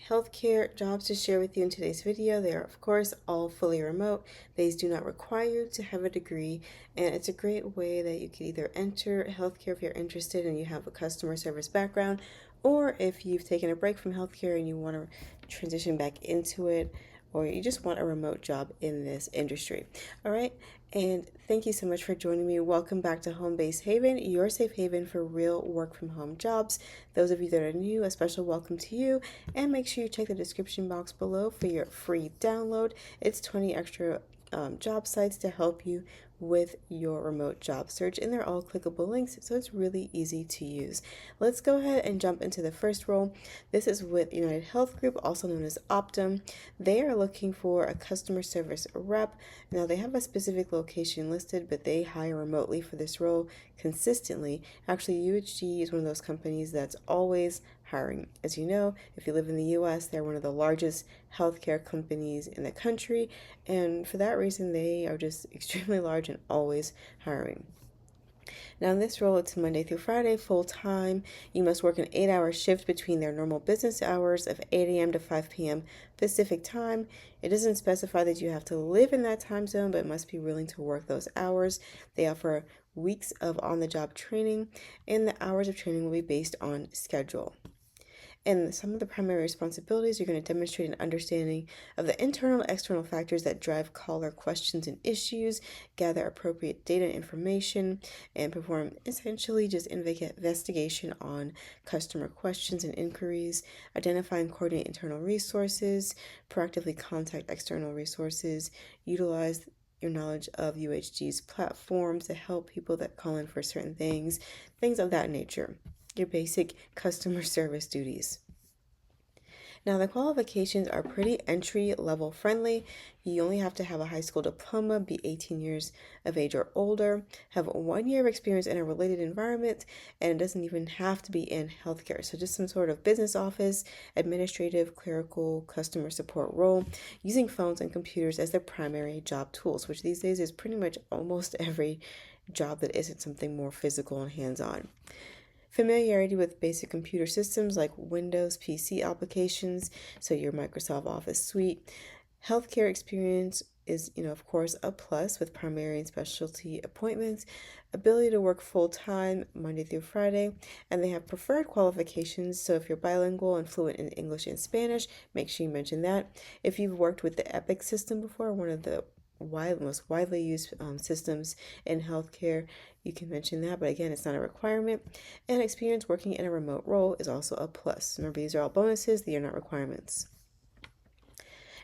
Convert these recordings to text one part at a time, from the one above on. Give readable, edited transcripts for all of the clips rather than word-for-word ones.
healthcare jobs to share with you in today's video. They are, of course, all fully remote. These do not require you to have a degree, and it's a great way that you can either enter healthcare if you're interested and you have a customer service background, or if you've taken a break from healthcare and you want to transition back into it, or you just want a remote job in this industry. All right. And thank you so much for joining me. Welcome back to Home Base Haven, your safe haven for real work from home jobs. Those of you that are new, a special welcome to you. And make sure you check the description box below for your free download. It's 20 extra job sites to help you with your remote job search, and they're all clickable links, so it's really easy to use. Let's go ahead and jump into the first role. This is with United Health Group, also known as Optum. They are looking for a customer service rep. Now, they have a specific location listed, but they hire remotely for this role consistently. Actually, UHG is one of those companies that's always hiring. As you know, if you live in the US, they're one of the largest healthcare companies in the country, and for that reason, they are just extremely large and always hiring. Now, in this role, it's Monday through Friday, full time. You must work an 8-hour shift between their normal business hours of 8 a.m. to 5 p.m. Pacific time. It doesn't specify that you have to live in that time zone, but must be willing to work those hours. They offer weeks of on-the-job training, and the hours of training will be based on schedule. And some of the primary responsibilities, you're going to demonstrate an understanding of the internal and external factors that drive caller questions and issues, gather appropriate data and information, and perform essentially just investigation on customer questions and inquiries, identify and coordinate internal resources, proactively contact external resources, utilize your knowledge of UHG's platforms to help people that call in for certain things of that nature. Your basic customer service duties. Now, the qualifications are pretty entry level friendly. You only have to have a high school diploma, be 18 years of age or older, have 1 year of experience in a related environment, and it doesn't even have to be in healthcare. So just some sort of business office, administrative, clerical, customer support role, using phones and computers as their primary job tools, which these days is pretty much almost every job that isn't something more physical and hands-on. Familiarity with basic computer systems like Windows PC applications, so your Microsoft Office suite. Healthcare experience is, of course, a plus with primary and specialty appointments. Ability to work full-time, Monday through Friday. And they have preferred qualifications, so if you're bilingual and fluent in English and Spanish, make sure you mention that. If you've worked with the Epic system before, one of the most widely used systems in healthcare, you can mention that, but again, it's not a requirement. And experience working in a remote role is also a plus. Remember, these are all bonuses, they are not requirements.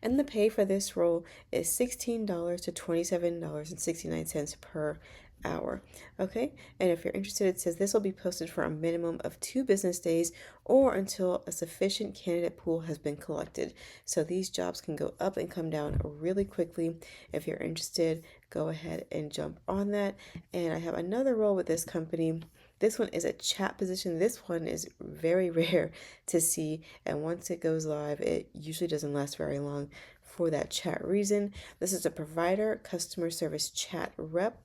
And the pay for this role is $16 to $27.69 per hour. Okay, and if you're interested, it says this will be posted for a minimum of 2 business days or until a sufficient candidate pool has been collected. So these jobs can go up and come down really quickly. If you're interested, go ahead and jump on that. And I have another role with this company. This one is a chat position. This one is very rare to see, and once it goes live, it usually doesn't last very long for that chat reason. This is a provider customer service chat rep.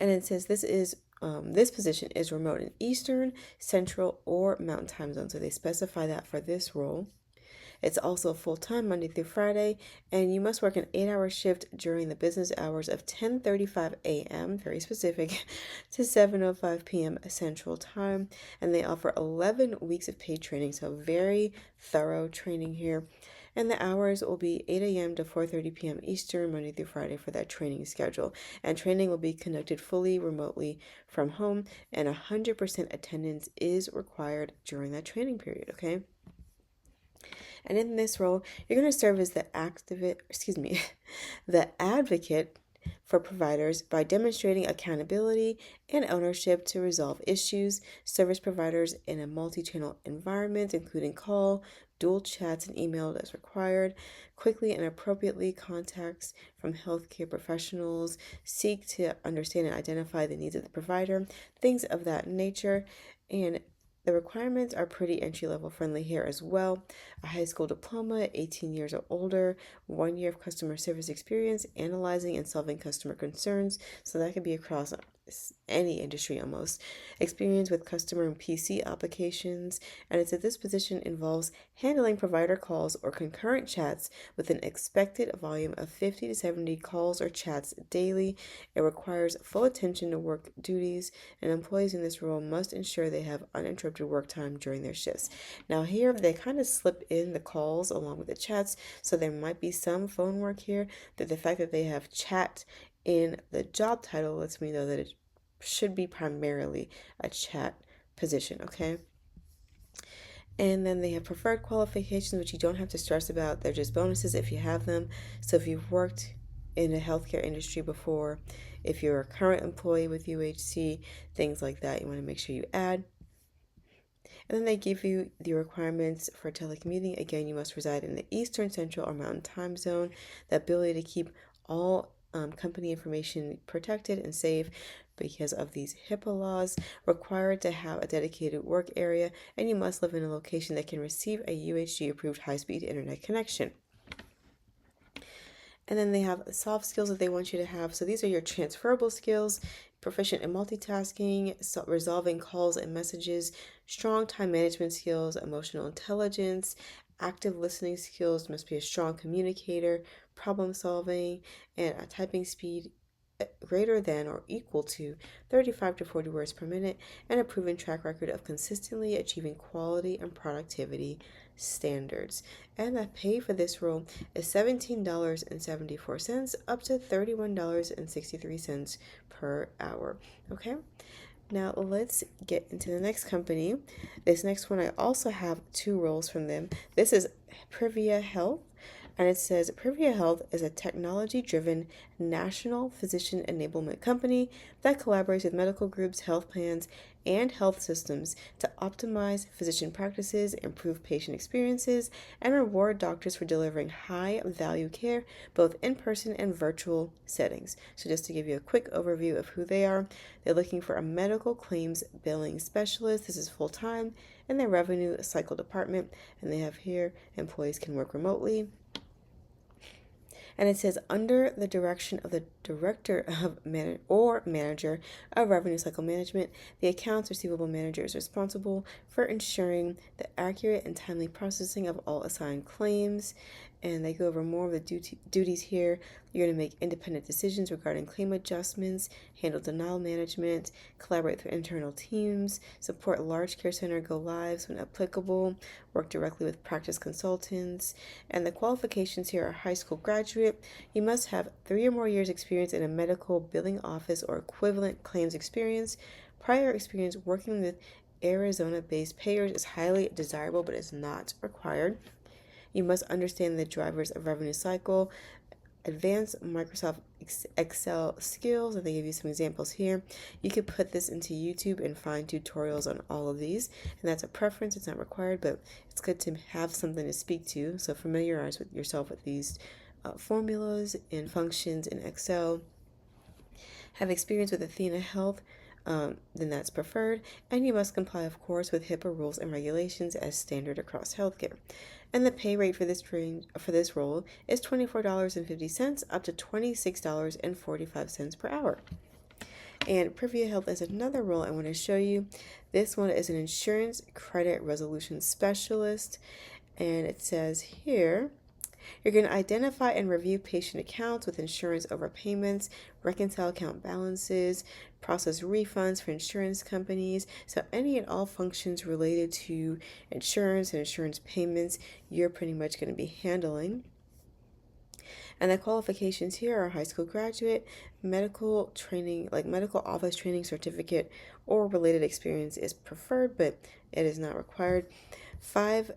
And it says this position is remote in Eastern, Central, or Mountain time zone. So they specify that for this role. It's also full-time Monday through Friday, and you must work an 8-hour shift during the business hours of 10:35 a.m., very specific, to 7:05 p.m. Central Time. And they offer 11 weeks of paid training, so very thorough training here. And the hours will be 8 a.m. to 4:30 p.m. Eastern, Monday through Friday for that training schedule. And training will be conducted fully remotely from home, and 100% attendance is required during that training period, okay? And in this role, you're going to serve as the the advocate for providers by demonstrating accountability and ownership to resolve issues. Service providers in a multi-channel environment, including call, dual chats, and email as required. Quickly and appropriately contacts from healthcare professionals. Seek to understand and identify the needs of the provider. Things of that nature. And the requirements are pretty entry-level friendly here as well. A high school diploma, 18 years or older, 1 year of customer service experience, analyzing and solving customer concerns. So that could be across any industry almost. Experience with customer and PC applications, and it said this position involves handling provider calls or concurrent chats with an expected volume of 50 to 70 calls or chats daily. It requires full attention to work duties, and employees in this role must ensure they have uninterrupted work time during their shifts. Now, here they kind of slip in the calls along with the chats, so there might be some phone work here. That the fact that they have chat in the job title lets me know that it should be primarily a chat position, okay? And then they have preferred qualifications, which you don't have to stress about. They're just bonuses if you have them. So if you've worked in the healthcare industry before, if you're a current employee with UHC, things like that, you want to make sure you add. And then they give you the requirements for telecommuting. Again, you must reside in the Eastern, Central, or Mountain Time Zone. The ability to keep all company information protected and safe because of these HIPAA laws. Required to have a dedicated work area, and you must live in a location that can receive a UHG approved high-speed internet connection. And then they have soft skills that they want you to have. So these are your transferable skills: proficient in multitasking, resolving calls and messages, strong time management skills, emotional intelligence, active listening skills, must be a strong communicator, problem solving, and a typing speed greater than or equal to 35 to 40 words per minute, and a proven track record of consistently achieving quality and productivity standards. And the pay for this role is $17.74 up to $31.63 per hour. Okay? Now let's get into the next company. This next one, I also have two roles from them. This is Privia Health. And it says Privia Health is a technology-driven national physician enablement company that collaborates with medical groups, health plans, and health systems to optimize physician practices, improve patient experiences, and reward doctors for delivering high-value care, both in person and virtual settings. So just to give you a quick overview of who they are, they're looking for a medical claims billing specialist. This is full-time in their revenue cycle department, and they have here employees can work remotely. And it says under the direction of the director of manager of revenue cycle management, the accounts receivable manager is responsible for ensuring the accurate and timely processing of all assigned claims. And they go over more of the duties here. You're going to make independent decisions regarding claim adjustments, handle denial management, collaborate with internal teams, support large care center go lives when applicable, work directly with practice consultants. And the qualifications here are high school graduate. You must have 3 or more years experience in a medical billing office or equivalent claims experience. Prior experience working with Arizona-based payers is highly desirable but is not required. You must understand the drivers of revenue cycle, advanced Microsoft Excel skills, and they give you some examples here. You could put this into YouTube and find tutorials on all of these, and that's a preference. It's not required, but it's good to have something to speak to. So familiarize with yourself with these formulas and functions in Excel. Have experience with Athena Health, then that's preferred, and you must comply, of course, with HIPAA rules and regulations as standard across healthcare. And the pay rate for this role is $24.50 up to $26.45 per hour. And Privia Health is another role I want to show you. This one is an insurance credit resolution specialist, and it says here, you're going to identify and review patient accounts with insurance overpayments, reconcile account balances, process refunds for insurance companies. So any and all functions related to insurance and insurance payments, you're pretty much going to be handling. And the qualifications here are high school graduate, medical training, like medical office training certificate or related experience is preferred, but it is not required. 5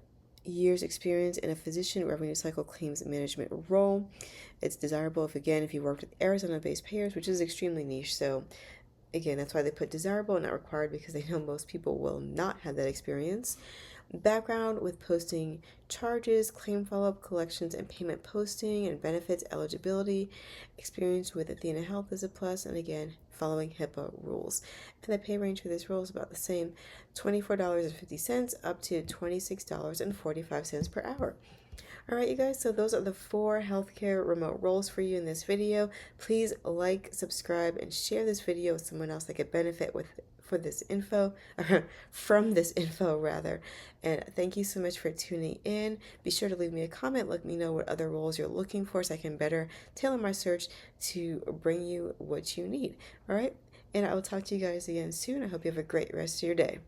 years experience in a physician revenue cycle claims management role. It's desirable if you worked with Arizona-based payers, which is extremely niche. So again, that's why they put desirable and not required, because they know most people will not have that experience. Background with posting charges, claim follow-up, collections, and payment posting, and benefits eligibility. Experience with Athena Health is a plus, and again, following HIPAA rules. And the pay range for this role is about the same, $24.50 up to $26.45 per hour. All right, you guys, so those are the 4 healthcare remote roles for you in this video. Please like, subscribe, and share this video with someone else that could benefit for this info, from this info rather. And thank you so much for tuning in. Be sure to leave me a comment. Let me know what other roles you're looking for so I can better tailor my search to bring you what you need. All right, and I will talk to you guys again soon. I hope you have a great rest of your day.